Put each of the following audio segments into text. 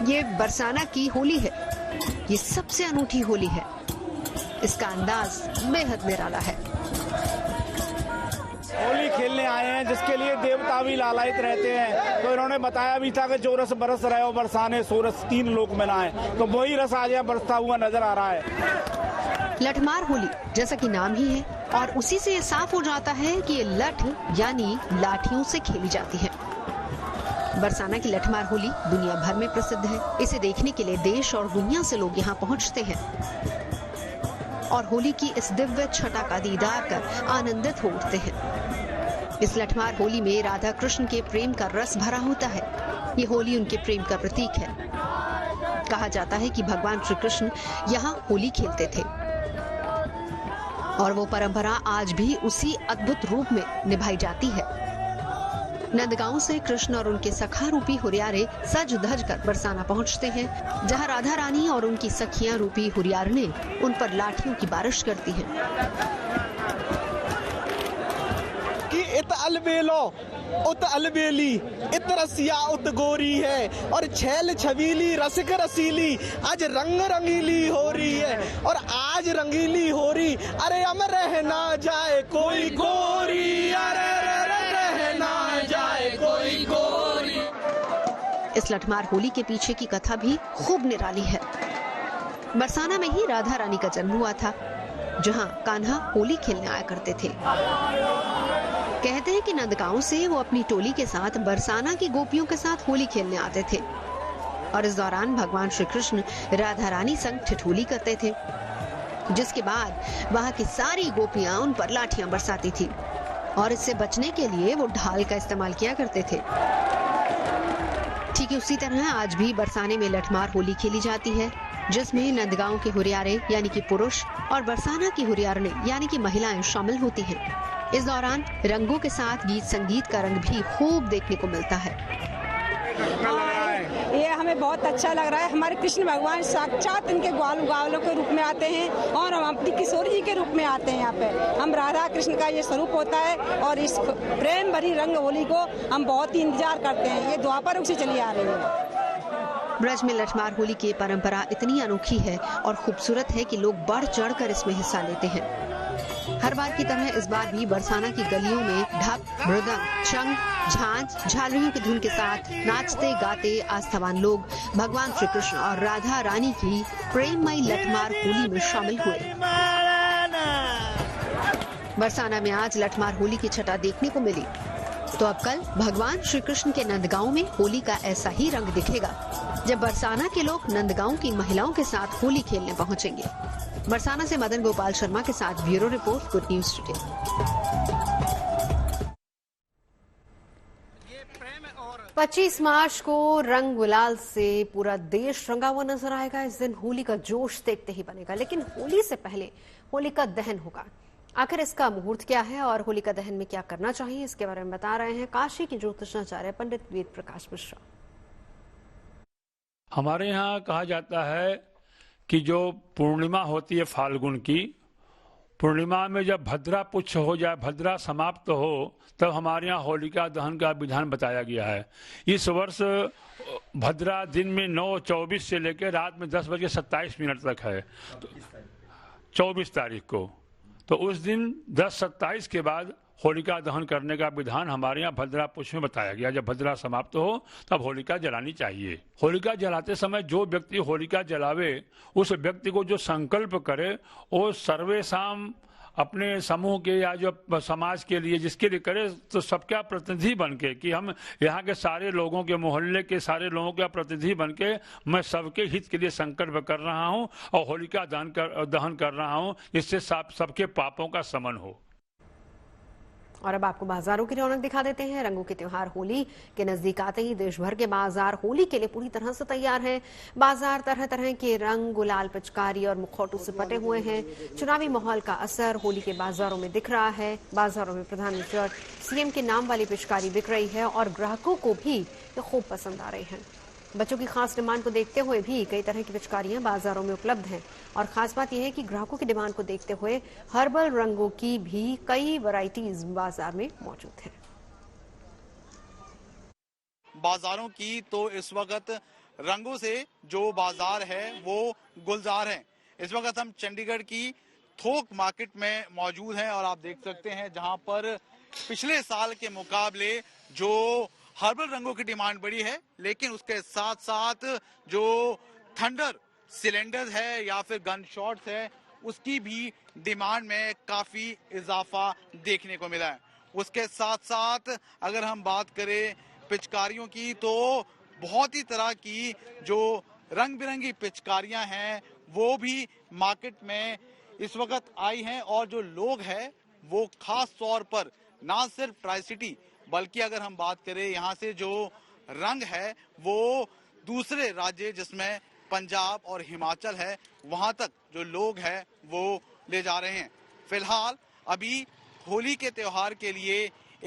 ये बरसाना की होली है। ये सबसे अनूठी होली है। इसका अंदाज बेहद निराला है। होली खेलने आए हैं जिसके लिए देवता भी लालायित रहते हैं। तो इन्होंने बताया भी था कि जो रस बरस रहे हो बरसाने सो रस तीन लोक मिलाएं, तो वही रस आज यहाँ बरसता हुआ नजर आ रहा है। लठमार होली जैसा कि नाम ही है, और उसी से ये साफ हो जाता है कि ये लठ यानी लाठियों से खेली जाती है। बरसाना की लठमार होली दुनिया भर में प्रसिद्ध है। इसे देखने के लिए देश और दुनिया से लोग यहाँ पहुँचते हैं और होली की इस दिव्य छटा का दीदार कर आनंदित हो उठते हैं। इस लठमार होली में राधा कृष्ण के प्रेम का रस भरा होता है। ये होली उनके प्रेम का प्रतीक है। कहा जाता है कि भगवान श्री कृष्ण यहाँ होली खेलते थे और वो परंपरा आज भी उसी अद्भुत रूप में निभाई जाती है। नंदगांव से कृष्ण और उनके सखा रूपी हुरियारे सज धज कर बरसाना पहुंचते हैं, जहां राधा रानी और उनकी सखियां रूपी हुरियारने उन पर लाठियों की बारिश करती हैं। कि इत अलबेलो उत अलबेली, इत रसिया उत गोरी है, और छैल छबीली रसिक रसीली, आज रंग रंगीली हो रही है, और आज रंगीली हो रही, अरे हम रह ना जाए कोई गोरी, अरे रह ना जाए कोई गोरी। इस लठमार होली के पीछे की कथा भी खूब निराली है। बरसाना में ही राधा रानी का जन्म हुआ था, जहां कान्हा होली खेलने आया करते थे। कहते हैं कि नंदगांव से वो अपनी टोली के साथ बरसाना की गोपियों के साथ होली खेलने आते थे और इस दौरान भगवान श्री कृष्ण राधा रानी संग ठिठोली करते थे, जिसके बाद वहां की सारी गोपियां उन पर लाठियां बरसाती थी और इससे बचने के लिए वो ढाल का इस्तेमाल किया करते थे। ठीक है, उसी तरह आज भी बरसाने में लठमार होली खेली जाती है, जिसमें नंदगांव के हुरियारे यानी कि पुरुष और बरसाना की हुरियारने यानी कि महिलाएं शामिल होती हैं। इस दौरान रंगों के साथ गीत संगीत का रंग भी खूब देखने को मिलता है। ये हमें बहुत अच्छा लग रहा है। हमारे कृष्ण भगवान साक्षात इनके ग्वालों के रूप में आते हैं और हम अपनी किशोरी जी के रूप में आते हैं। यहाँ पे हम राधा कृष्ण का ये स्वरूप होता है और इस प्रेम भरी रंग होली को हम बहुत ही इंतजार करते हैं। ये द्वापर युग से चली आ रही है। ब्रज में लठमार होली की परंपरा इतनी अनोखी है और खूबसूरत है कि लोग बढ़ चढ़कर इसमें हिस्सा लेते हैं। हर बार की तरह इस बार भी बरसाना की गलियों में ढप, मृदंग, शंख, झांझ, झालरियों की धुन के साथ नाचते गाते आस्थावान लोग भगवान श्री कृष्ण और राधा रानी की प्रेममयी लठमार होली में शामिल हुए। बरसाना में आज लठमार होली की छटा देखने को मिली, तो अब कल भगवान श्री कृष्ण के नंदगांव में होली का ऐसा ही रंग दिखेगा, जब बरसाना के लोग नंदगांव की महिलाओं के साथ होली खेलने पहुंचेंगे। बरसाना से मदन गोपाल शर्मा के साथ bureau report, good news today. 25 मार्च को रंग गुलाल से पूरा देश रंगा हुआ नजर आएगा। इस दिन होली का जोश देखते ही बनेगा, लेकिन होली से पहले होली का दहन होगा। आखिर इसका मुहूर्त क्या है और होली का दहन में क्या करना चाहिए, इसके बारे में बता रहे हैं काशी के ज्योतिषाचार्य पंडित वेद प्रकाश मिश्रा। हमारे यहाँ कहा जाता है कि जो पूर्णिमा होती है फाल्गुन की, पूर्णिमा में जब भद्रा पुच्छ हो जाए, भद्रा समाप्त हो, तब हमारे यहाँ होलिका दहन का विधान बताया गया है। इस वर्ष भद्रा दिन में 9:24 से लेकर रात में 10:27 तक है, 24 तारीख को। तो उस दिन 10:27 के बाद होलिका दहन करने का विधान हमारे यहाँ भद्रा पुच्छ में बताया गया। जब भद्रा समाप्त हो तब होलिका जलानी चाहिए। होलिका जलाते समय जो व्यक्ति होलिका जलावे, उस व्यक्ति को जो संकल्प करे, वो सर्वेशाम अपने समूह के या जो समाज के लिए जिसके लिए करे, तो सबका प्रतिनिधि बनके कि हम यहाँ के सारे लोगों के, मोहल्ले के सारे लोगों का प्रतिनिधि बनके मैं सबके हित के लिए संकल्प कर रहा हूँ और होलिका दहन कर रहा हूँ, जिससे सबके पापों का शमन हो। और अब आपको बाजारों की रौनक दिखा देते हैं। रंगों के त्योहार होली के नजदीक आते ही देश भर के बाजार होली के लिए पूरी तरह से तैयार हैं। बाजार तरह तरह के रंग, गुलाल, पिचकारी और मुखौटों से पटे हुए हैं। चुनावी माहौल का असर होली के बाजारों में दिख रहा है। बाजारों में प्रधानमंत्री और सीएम के नाम वाली पिचकारी बिक रही है और ग्राहकों को भी ये खूब पसंद आ रही है। बच्चों की खास डिमांड को देखते हुए भी कई तरह की पिचकारियां बाजारों में उपलब्ध हैं और खास बात यह है कि ग्राहकों की डिमांड को देखते हुए हर्बल रंगों की भी कई वैरायटीज बाजार में मौजूद हैं। बाजारों की तो इस वक्त रंगों से जो बाजार है वो गुलजार है। इस वक्त हम चंडीगढ़ की थोक मार्केट में मौजूद हैं और आप देख सकते हैं जहां पर पिछले साल के मुकाबले जो हर्बल रंगों की डिमांड बढ़ी है, लेकिन उसके साथ साथ जो थंडर सिलेंडर है या फिर गन शॉट्स है उसकी भी डिमांड में काफी इजाफा देखने को मिला है। उसके साथ साथ अगर हम बात करें पिचकारियों की तो बहुत ही तरह की जो रंग बिरंगी पिचकारियां हैं वो भी मार्केट में इस वक्त आई हैं और जो लोग हैं वो खास तौर पर ना सिर्फ ट्राई सिटी बल्कि अगर हम बात करें यहाँ से जो रंग है वो दूसरे राज्य जिसमें पंजाब और हिमाचल है वहां तक जो लोग हैं वो ले जा रहे हैं। फिलहाल अभी होली के त्योहार के लिए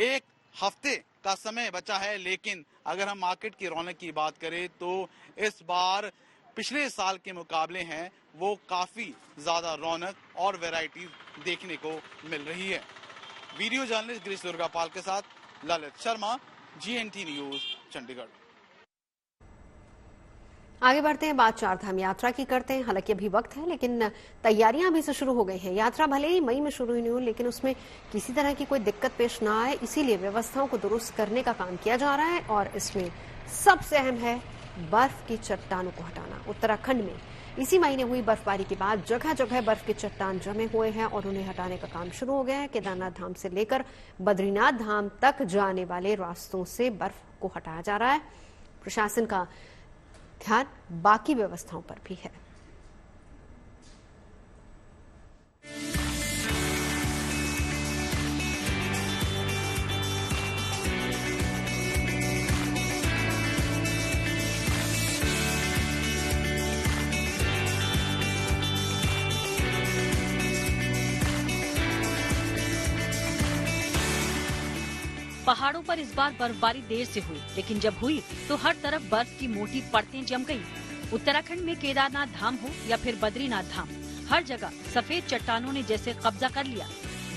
एक हफ्ते का समय बचा है, लेकिन अगर हम मार्केट की रौनक की बात करें तो इस बार पिछले साल के मुकाबले हैं वो काफी ज्यादा रौनक और वैरायटीज देखने को मिल रही है। वीडियो जर्नलिस्ट गिरीश दुर्गापाल के साथ ललित शर्मा, GNT न्यूज, चंडीगढ़। आगे बढ़ते हैं, बात चारधाम यात्रा की करते हैं। हालांकि अभी वक्त है लेकिन तैयारियां अभी से शुरू हो गई हैं। यात्रा भले ही मई में शुरू हुई नहीं हो लेकिन उसमें किसी तरह की कोई दिक्कत पेश ना आए, इसीलिए व्यवस्थाओं को दुरुस्त करने का काम किया जा रहा है और इसमें सबसे अहम है बर्फ की चट्टानों को हटाना। उत्तराखंड में इसी महीने हुई बर्फबारी के बाद जगह जगह बर्फ के चट्टान जमे हुए हैं और उन्हें हटाने का काम शुरू हो गया है। केदारनाथ धाम से लेकर बद्रीनाथ धाम तक जाने वाले रास्तों से बर्फ को हटाया जा रहा है। प्रशासन का ध्यान बाकी व्यवस्थाओं पर भी है। पहाड़ों पर इस बार बर्फबारी देर से हुई, लेकिन जब हुई तो हर तरफ बर्फ की मोटी परतें जम गई। उत्तराखंड में केदारनाथ धाम हो या फिर बद्रीनाथ धाम, हर जगह सफेद चट्टानों ने जैसे कब्जा कर लिया।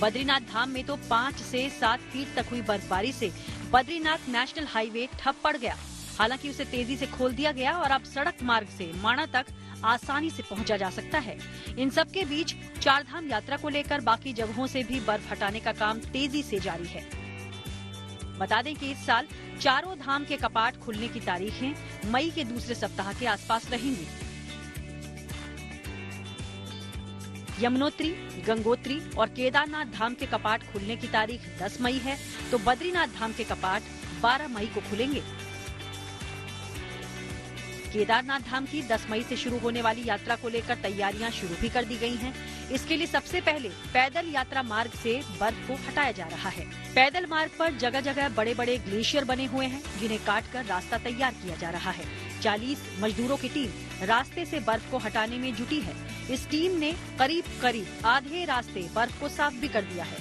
बद्रीनाथ धाम में तो 5 से 7 फीट तक हुई बर्फबारी से बद्रीनाथ नेशनल हाईवे ठप पड़ गया। हालांकि उसे तेजी से खोल दिया गया और अब सड़क मार्ग से माणा तक आसानी से पहुंचा जा सकता है। इन सब के बीच चारधाम यात्रा को लेकर बाकी जगहों से भी बर्फ हटाने का काम तेजी से जारी है। बता दें कि इस साल चारों धाम के कपाट खुलने की तारीखें मई के दूसरे सप्ताह के आसपास रहेंगी। यमुनोत्री, गंगोत्री और केदारनाथ धाम के कपाट खुलने की तारीख 10 मई है, तो बद्रीनाथ धाम के कपाट 12 मई को खुलेंगे। केदारनाथ धाम की 10 मई से शुरू होने वाली यात्रा को लेकर तैयारियां शुरू भी कर दी गई हैं। इसके लिए सबसे पहले पैदल यात्रा मार्ग से बर्फ को हटाया जा रहा है। पैदल मार्ग पर जगह जगह बड़े बड़े ग्लेशियर बने हुए हैं, जिन्हें काटकर रास्ता तैयार किया जा रहा है। 40 मजदूरों की टीम रास्ते से बर्फ को हटाने में जुटी है। इस टीम ने करीब आधे रास्ते बर्फ को साफ भी कर दिया है।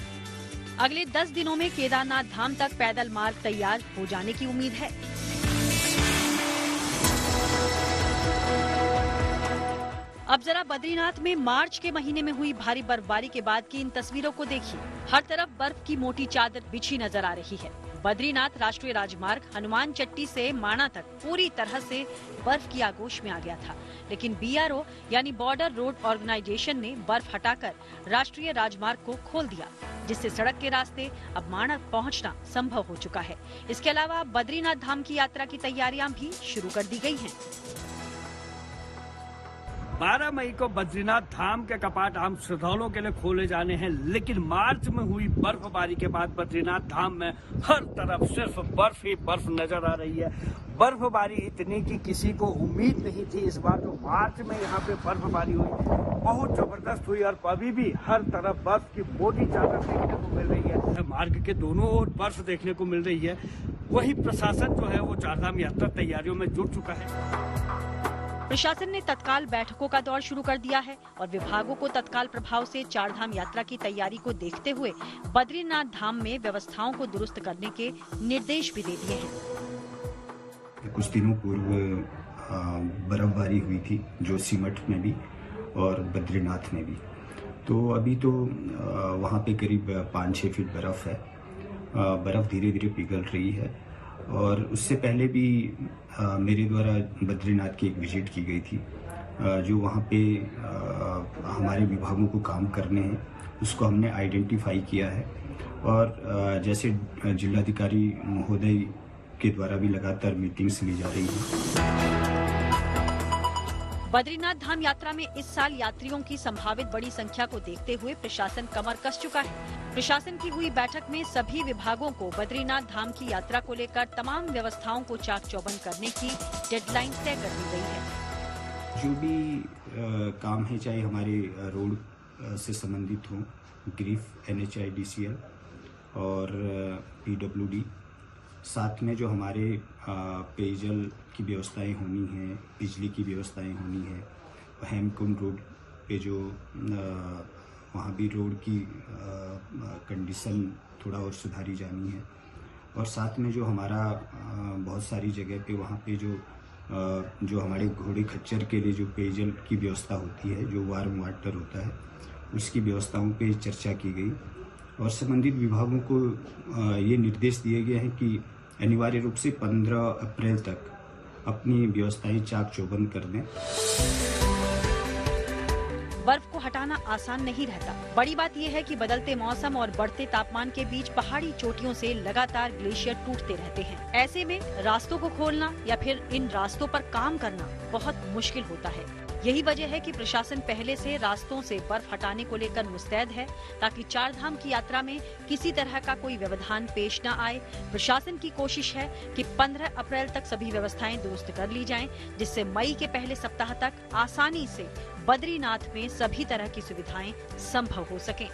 अगले 10 दिनों में केदारनाथ धाम तक पैदल मार्ग तैयार हो जाने की उम्मीद है। अब जरा बद्रीनाथ में मार्च के महीने में हुई भारी बर्फबारी के बाद की इन तस्वीरों को देखिए। हर तरफ बर्फ की मोटी चादर बिछी नजर आ रही है। बद्रीनाथ राष्ट्रीय राजमार्ग हनुमान चट्टी से माणा तक पूरी तरह से बर्फ की आगोश में आ गया था, लेकिन BRO यानी बॉर्डर रोड ऑर्गेनाइजेशन ने बर्फ हटाकर राष्ट्रीय राजमार्ग को खोल दिया, जिससे सड़क के रास्ते अब माणा पहुंचना संभव हो चुका है। इसके अलावा बद्रीनाथ धाम की यात्रा की तैयारियां भी शुरू कर दी गई हैं। 12 मई को बद्रीनाथ धाम के कपाट आम श्रद्धालुओं के लिए खोले जाने हैं, लेकिन मार्च में हुई बर्फबारी के बाद बद्रीनाथ धाम में हर तरफ सिर्फ बर्फ ही बर्फ नजर आ रही है। बर्फबारी इतनी की किसी को उम्मीद नहीं थी। इस बार जो मार्च में यहाँ पे बर्फबारी हुई बहुत जबरदस्त हुई और अभी भी हर तरफ बर्फ की मोटी चादर देखने को मिल रही है। मार्ग के दोनों ओर बर्फ देखने को मिल रही है। वही प्रशासन जो है वो चारधाम यात्रा तैयारियों में जुट चुका है। प्रशासन ने तत्काल बैठकों का दौर शुरू कर दिया है और विभागों को तत्काल प्रभाव से चारधाम यात्रा की तैयारी को देखते हुए बद्रीनाथ धाम में व्यवस्थाओं को दुरुस्त करने के निर्देश भी दे दिए हैं। कुछ दिनों पूर्व बर्फबारी हुई थी जोशीमठ में भी और बद्रीनाथ में भी, तो अभी तो वहाँ पे करीब 5-6 फीट बर्फ है। बर्फ धीरे धीरे पिघल रही है और उससे पहले भी मेरे द्वारा बद्रीनाथ की एक विजिट की गई थी। जो वहाँ पे हमारे विभागों को काम करने हैं उसको हमने आइडेंटिफाई किया है और जैसे जिलाधिकारी महोदय के द्वारा भी लगातार मीटिंग्स ली जा रही हैं। बद्रीनाथ धाम यात्रा में इस साल यात्रियों की संभावित बड़ी संख्या को देखते हुए प्रशासन कमर कस चुका है। प्रशासन की हुई बैठक में सभी विभागों को बद्रीनाथ धाम की यात्रा को लेकर तमाम व्यवस्थाओं को चाक चौबंद करने की डेडलाइन तय कर दी गई है। जो भी काम है, चाहे हमारे रोड से संबंधित हो, ग्रीफ, NHIDCL और PWD, साथ में जो हमारे पेयजल की व्यवस्थाएं होनी है, बिजली की व्यवस्थाएं होनी है, हेमकुंड रोड पे जो वहाँ भी रोड की कंडीशन थोड़ा और सुधारी जानी है और साथ में जो हमारा बहुत सारी जगह पे वहाँ पे जो हमारे घोड़े खच्चर के लिए जो पेयजल की व्यवस्था होती है, जो वार्म वाटर होता है, उसकी व्यवस्थाओं पे चर्चा की गई और संबंधित विभागों को ये निर्देश दिए गए हैं कि अनिवार्य रूप से 15 अप्रैल तक अपनी व्यवस्थाएं चाक चौबंद कर दें। बर्फ को हटाना आसान नहीं रहता। बड़ी बात यह है कि बदलते मौसम और बढ़ते तापमान के बीच पहाड़ी चोटियों से लगातार ग्लेशियर टूटते रहते हैं। ऐसे में रास्तों को खोलना या फिर इन रास्तों पर काम करना बहुत मुश्किल होता है। यही वजह है कि प्रशासन पहले से रास्तों से बर्फ हटाने को लेकर मुस्तैद है, ताकि चार धाम की यात्रा में किसी तरह का कोई व्यवधान पेश न आए। प्रशासन की कोशिश है कि 15 अप्रैल तक सभी व्यवस्थाएं दुरुस्त कर ली जाएं, जिससे मई के पहले सप्ताह तक आसानी से बद्रीनाथ में सभी तरह की सुविधाएं संभव हो सकें।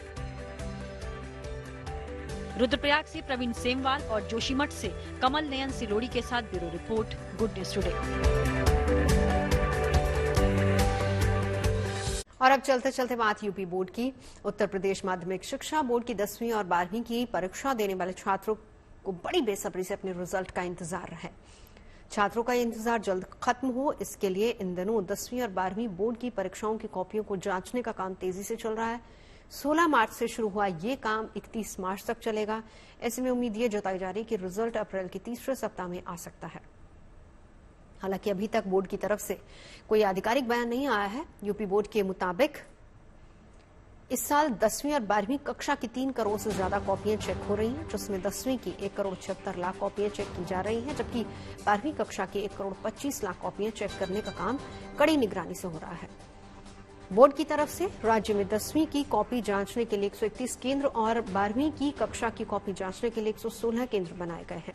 रुद्रप्रयाग से प्रवीण सेमवाल और जोशीमठ से कमल नयन सिलोड़ी के साथ bureau report, good news today. और अब चलते चलते बात यूपी बोर्ड की। उत्तर प्रदेश माध्यमिक शिक्षा बोर्ड की 10वीं और 12वीं की परीक्षा देने वाले छात्रों को बड़ी बेसब्री से अपने रिजल्ट का इंतजार है। छात्रों का इंतजार जल्द खत्म हो, इसके लिए इन दिनों 10वीं और 12वीं बोर्ड की परीक्षाओं की कॉपियों को जांचने का काम तेजी से चल रहा है। 16 मार्च से शुरू हुआ ये काम 31 मार्च तक चलेगा। ऐसे में उम्मीद ये जताई जा रही है कि रिजल्ट अप्रैल के तीसरे सप्ताह में आ सकता है। हालांकि अभी तक बोर्ड की तरफ से कोई आधिकारिक बयान नहीं आया है। यूपी बोर्ड के मुताबिक इस साल 10वीं और 12वीं कक्षा की 3 करोड़ से ज्यादा कॉपियां चेक हो रही हैं, जिसमें 10वीं की 1 करोड़ 76 लाख कॉपियां चेक की जा रही हैं, जबकि 12वीं कक्षा की 1 करोड़ 25 लाख कॉपियां चेक करने का काम कड़ी निगरानी से हो रहा है। बोर्ड की तरफ से राज्य में 10वीं की कॉपी जांचने के लिए 131 केंद्र और 12वीं की कक्षा की कॉपी जांचने के लिए 116 केंद्र बनाए गए हैं।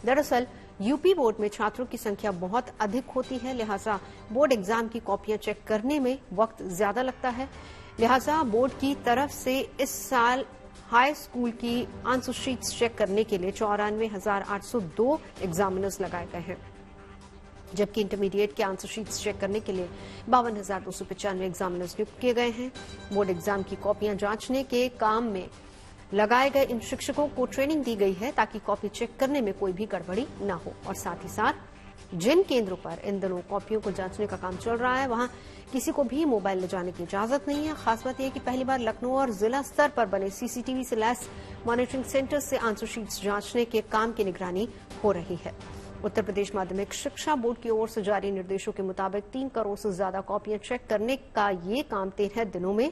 दरअसल यूपी बोर्ड में छात्रों की संख्या बहुत अधिक होती है, लिहाजा बोर्ड एग्जाम की कॉपियां चेक करने में वक्त ज्यादा लगता है। लिहाजा बोर्ड की तरफ से इस साल हाई स्कूल की आंसर शीट्स चेक करने के लिए 94,802 एग्जामिनर्स लगाए गए हैं, जबकि इंटरमीडिएट के आंसर शीट्स चेक करने के लिए 52,295 एग्जामिनर्स नियुक्त किए गए हैं। बोर्ड एग्जाम की कॉपियां जांचने के काम में लगाए गए इन शिक्षकों को ट्रेनिंग दी गई है, ताकि कॉपी चेक करने में कोई भी गड़बड़ी न हो। और साथ ही साथ जिन केंद्रों पर इन दिनों कॉपियों को जांचने का काम चल रहा है, वहां किसी को भी मोबाइल ले जाने की इजाजत नहीं है। खास बात यह कि पहली बार लखनऊ और जिला स्तर पर बने CCTV से लैस मॉनिटरिंग सेंटर से आंसर शीट्स जांचने के काम की निगरानी हो रही है। उत्तर प्रदेश माध्यमिक शिक्षा बोर्ड की ओर से जारी निर्देशों के मुताबिक 3 करोड़ से ज्यादा कॉपियां चेक करने का ये काम 13 दिनों में,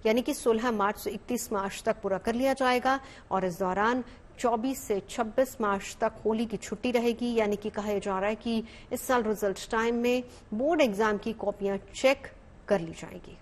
यानी कि 16 मार्च से 31 मार्च तक पूरा कर लिया जाएगा और इस दौरान 24 से 26 मार्च तक होली की छुट्टी रहेगी। यानी कि कहा जा रहा है कि इस साल रिजल्ट टाइम में बोर्ड एग्जाम की कॉपियां चेक कर ली जाएगी।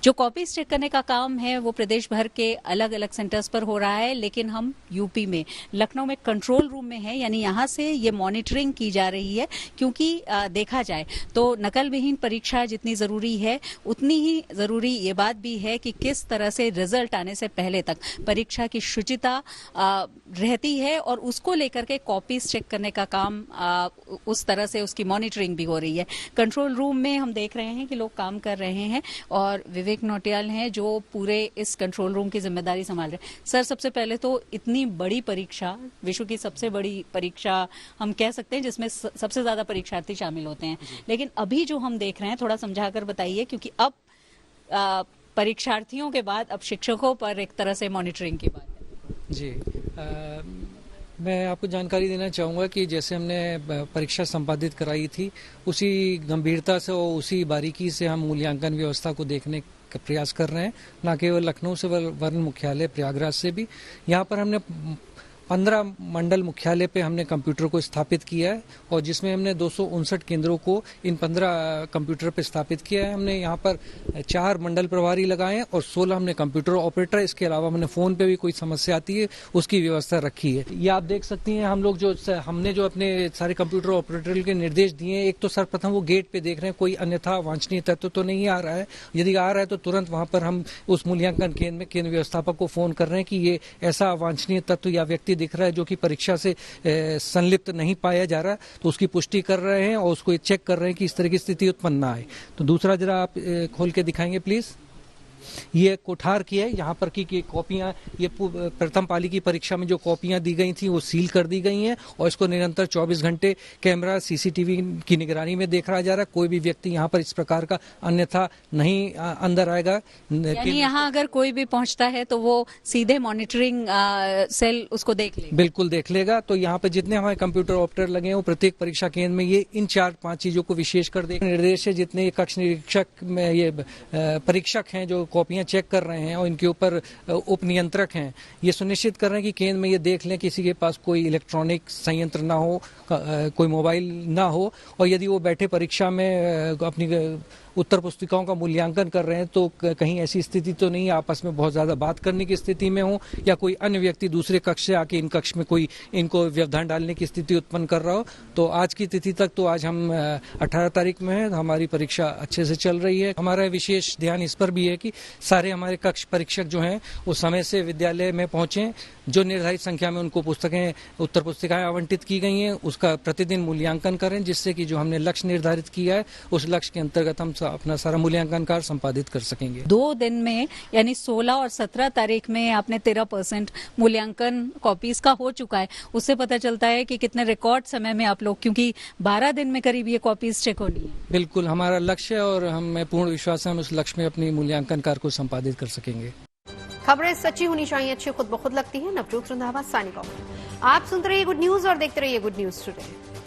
जो कॉपीज चेक करने का काम है वो प्रदेश भर के अलग अलग सेंटर्स पर हो रहा है, लेकिन हम यूपी में लखनऊ में कंट्रोल रूम में हैं, यानी यहाँ से ये मॉनिटरिंग की जा रही है। क्योंकि देखा जाए तो नकल विहीन परीक्षा जितनी जरूरी है, उतनी ही जरूरी ये बात भी है कि किस तरह से रिजल्ट आने से पहले तक परीक्षा की शुचिता रहती है और उसको लेकर के कॉपीज चेक करने का काम उस तरह से उसकी मॉनिटरिंग भी हो रही है। कंट्रोल रूम में हम देख रहे हैं कि लोग काम कर रहे हैं और विवेक नोटियाल हैं जो पूरे इस कंट्रोल रूम की जिम्मेदारी संभाल रहे हैं। सर, सबसे पहले तो इतनी बड़ी परीक्षा, विश्व की सबसे बड़ी परीक्षा हम कह सकते हैं, जिसमें सबसे ज्यादा परीक्षार्थी शामिल होते हैं, लेकिन अभी जो हम देख रहे हैं थोड़ा समझाकर बताइए, क्योंकि अब परीक्षार्थियों के बाद अब शिक्षकों पर एक तरह से मॉनिटरिंग की बात है। जी, मैं आपको जानकारी देना चाहूँगा कि जैसे हमने परीक्षा संपादित कराई थी, उसी गंभीरता से और उसी बारीकी से हम मूल्यांकन व्यवस्था को देखने का प्रयास कर रहे हैं, न केवल लखनऊ से वर्ण मुख्यालय प्रयागराज से भी। यहाँ पर हमने 15 मंडल मुख्यालय पे हमने कंप्यूटर को स्थापित किया है और जिसमें हमने 259 केंद्रों को इन 15 कंप्यूटर पे स्थापित किया है। हमने यहाँ पर 4 मंडल प्रभारी लगाए हैं और 16 हमने कंप्यूटर ऑपरेटर, इसके अलावा हमने फोन पे भी कोई समस्या आती है उसकी व्यवस्था रखी है। ये आप देख सकती हैं, हम लोग हमने जो अपने सारे कंप्यूटर ऑपरेटर के निर्देश दिए हैं, एक तो सर्वप्रथम वो गेट पे देख रहे हैं कोई अन्यथा वांछनीय तत्व तो नहीं आ रहा है, यदि आ रहा है तो तुरंत वहां पर हम उस मूल्यांकन केंद्र में केंद्र व्यवस्थापक को फोन कर रहे हैं कि ये ऐसा वांछनीय तत्व या व्यक्ति दिख रहा है जो कि परीक्षा से संलिप्त नहीं पाया जा रहा, तो उसकी पुष्टि कर रहे हैं और उसको चेक कर रहे हैं कि इस तरह की स्थिति उत्पन्न ना आए। तो दूसरा जरा आप खोल के दिखाएंगे प्लीज। ये कोठार की है, यहाँ पर की कॉपियां, ये प्रथम पाली की परीक्षा में जो कॉपियां दी गई थी वो सील कर दी गई हैं और इसको निरंतर 24 घंटे कैमरा सीसीटीवी की निगरानी में देखा जा रहा है। कोई भी व्यक्ति यहाँ पर इस प्रकार का अन्यथा नहीं अंदर आएगा। यानी यहाँ अगर कोई भी पहुंचता है तो वो सीधे मॉनिटरिंग सेल उसको देख लेगा? बिल्कुल देख लेगा। तो यहाँ पे जितने हमारे कंप्यूटर ऑपरेटर लगे हैं वो प्रत्येक परीक्षा केंद्र में ये इन 4-5 चीजों को विशेष कर देगा। निर्देश है जितने कक्ष निरीक्षक में ये परीक्षक हैं जो कॉपियां चेक कर रहे हैं और इनके ऊपर उप नियंत्रक हैं, ये सुनिश्चित कर रहे हैं कि केंद्र में ये देख लें किसी के पास कोई इलेक्ट्रॉनिक संयंत्र ना हो, कोई मोबाइल ना हो, और यदि वो बैठे परीक्षा में अपनी उत्तर पुस्तिकाओं का मूल्यांकन कर रहे हैं तो कहीं ऐसी स्थिति तो नहीं आपस में बहुत ज्यादा बात करने की स्थिति में हो या कोई अन्य व्यक्ति दूसरे कक्ष से आके इन कक्ष में कोई इनको व्यवधान डालने की स्थिति उत्पन्न कर रहा हो। तो आज की तिथि तक तो आज हम 18 तारीख में है, हमारी परीक्षा अच्छे से चल रही है। हमारा विशेष ध्यान इस पर भी है कि सारे हमारे कक्ष परीक्षक जो हैं वो समय से विद्यालय में पहुंचे, जो निर्धारित संख्या में उनको उत्तर पुस्तिकाएं आवंटित की गई हैं उसका प्रतिदिन मूल्यांकन करें, जिससे कि जो हमने लक्ष्य निर्धारित किया है उस लक्ष्य के अंतर्गत हम अपना सारा मूल्यांकन कार्य संपादित कर सकेंगे। 2 दिन में यानी 16 और 17 तारीख में आपने 13% मूल्यांकन कॉपीज का हो चुका है, उससे पता चलता है कि कितने रिकॉर्ड समय में आप लोग, क्योंकि 12 दिन में करीब ये कॉपीज चेक होनी है। बिल्कुल हमारा लक्ष्य है और हमें पूर्ण विश्वास है हम उस लक्ष्य में अपनी मूल्यांकन कार्य को संपादित कर सकेंगे। खबरें सच्ची होनी चाहिए, अच्छी खुद ब खुद लगती है। Navjot Randhawa signing off. आप सुनते रहिए गुड न्यूज और देखते रहिए गुड न्यूज टुडे।